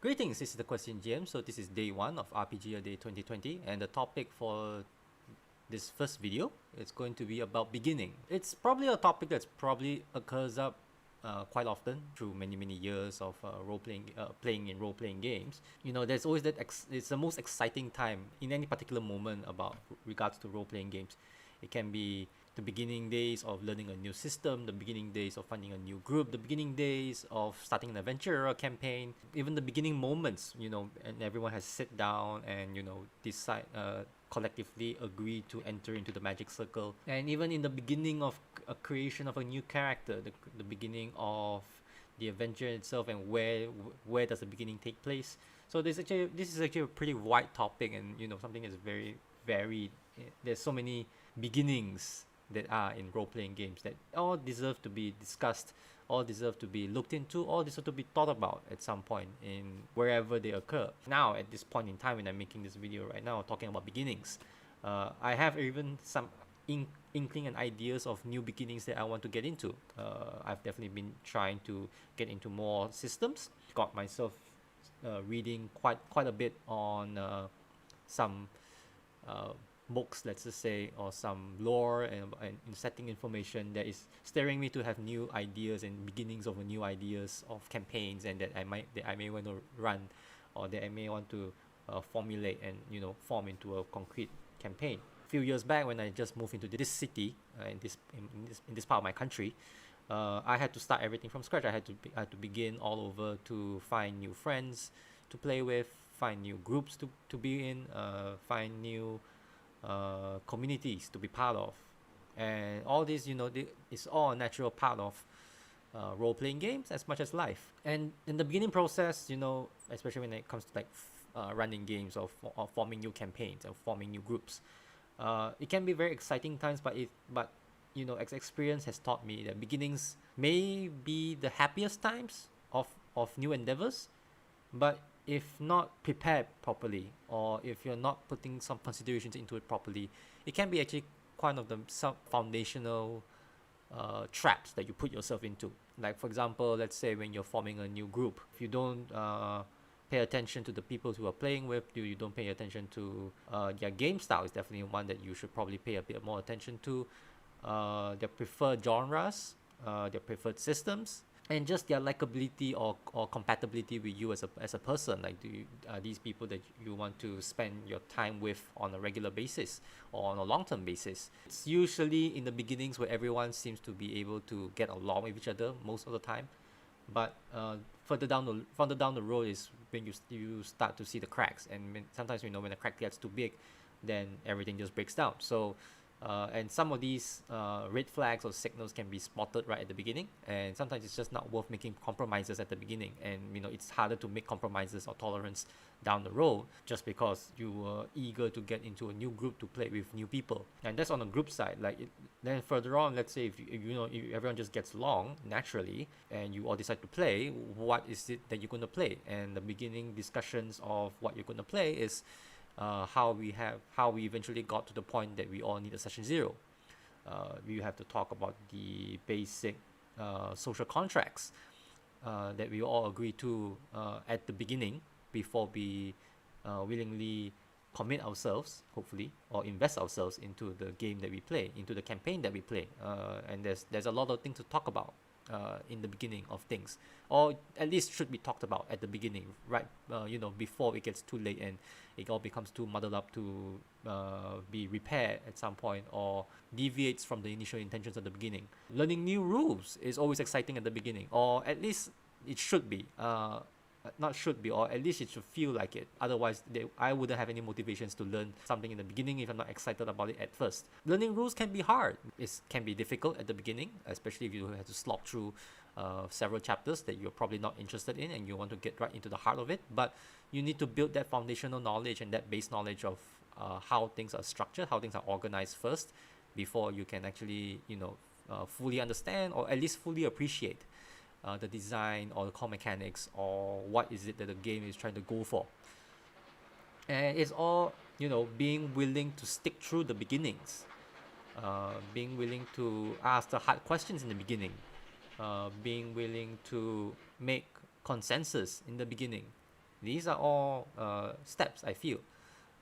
Greetings, this is the Question GM. So this is day 1 of RPGADay 2020, and the topic for this first video is going to be about beginning. It's probably a topic that's probably occurs up quite often through many years of playing in role-playing games. You know, there's always that it's the most exciting time in any particular moment about regards to role-playing games. It can be the beginning days of learning a new system, the beginning days of finding a new group, the beginning days of starting an adventure or a campaign, even the beginning moments, and everyone has sit down and, decide, collectively agree to enter into the magic circle. And even in the beginning of a creation of a new character, the beginning of the adventure itself, and where does the beginning take place. So this is actually a pretty wide topic, and something is very varied. There's so many beginnings that are in role-playing games that all deserve to be discussed, all deserve to be looked into, all deserve to be thought about at some point in wherever they occur. Now, at this point in time when I'm making this video right now, talking about beginnings, I have even some inkling and ideas of new beginnings that I want to get into. I've definitely been trying to get into more systems. Got myself reading quite a bit on some books, let's just say, or some lore and setting information that is stirring me to have new ideas and beginnings of new ideas of campaigns, and that I may want to run, or that I may want to formulate and form into a concrete campaign. A few years back, when I just moved into this city, in this part of my country, I had to start everything from scratch. I had to begin all over to find new friends to play with, find new groups to be in, find new communities to be part of, and all this, it's all a natural part of role-playing games as much as life. And in the beginning process, especially when it comes to like running games or forming new campaigns or forming new groups, it can be very exciting times, but experience has taught me that beginnings may be the happiest times of new endeavors, but if not prepared properly, or if you're not putting some considerations into it properly, it can be actually one of the some foundational traps that you put yourself into. Like, for example, let's say when you're forming a new group, if you don't pay attention to the people who are playing with you, don't pay attention to their game style, is definitely one that you should probably pay a bit more attention to, their preferred genres, their preferred systems, and just their likability or compatibility with you as a person. Like, are these people that you want to spend your time with on a regular basis or on a long-term basis? It's usually in the beginnings where everyone seems to be able to get along with each other most of the time, but further down the road is when you start to see the cracks, and sometimes when the crack gets too big, then everything just breaks down. So and some of these red flags or signals can be spotted right at the beginning, and sometimes it's just not worth making compromises at the beginning, and it's harder to make compromises or tolerance down the road just because you were eager to get into a new group to play with new people. And that's on the group side. Then further on, let's say if everyone just gets along naturally and you all decide to play, what is it that you're going to play? And the beginning discussions of what you're going to play is how we eventually got to the point that we all need a session 0. We have to talk about the basic social contracts that we all agree to at the beginning before we willingly commit ourselves, hopefully, or invest ourselves into the game that we play, into the campaign that we play. And there's a lot of things to talk about in the beginning of things, or at least should be talked about at the beginning, right? Before it gets too late and it all becomes too muddled up to be repaired at some point, or deviates from the initial intentions at the beginning. Learning new rules is always exciting at the beginning, or at least it should be. Not should be, or at least it should feel like it. Otherwise, I wouldn't have any motivations to learn something in the beginning if I'm not excited about it at first. Learning rules can be hard. It can be difficult at the beginning, especially if you have to slog through several chapters that you're probably not interested in and you want to get right into the heart of it. But you need to build that foundational knowledge and that base knowledge of how things are structured, how things are organized first, before you can actually fully understand, or at least fully appreciate the design or the core mechanics, or what is it that the game is trying to go for. And it's all being willing to stick through the beginnings, being willing to ask the hard questions in the beginning, being willing to make consensus in the beginning, These are all steps I feel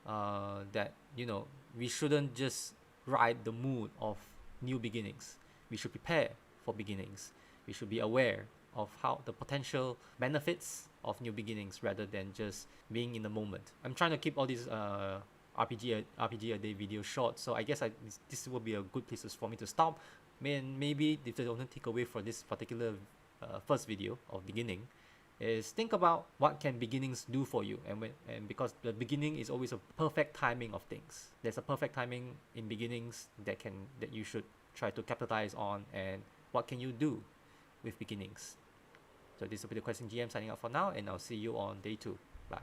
that, you know, we shouldn't just ride the mood of new beginnings. We should prepare for beginnings. We should be aware of how the potential benefits of new beginnings rather than just being in the moment. I'm trying to keep all these RPG a day videos short, so I guess this will be a good place for me to stop. Maybe if they don't take away for this particular first video of beginning, is think about what can beginnings do for you, and because the beginning is always a perfect timing of things. There's a perfect timing in beginnings that you should try to capitalize on, and what can you do with beginnings. So this will be the Question GM signing out for now, and I'll see you on day 2. Bye.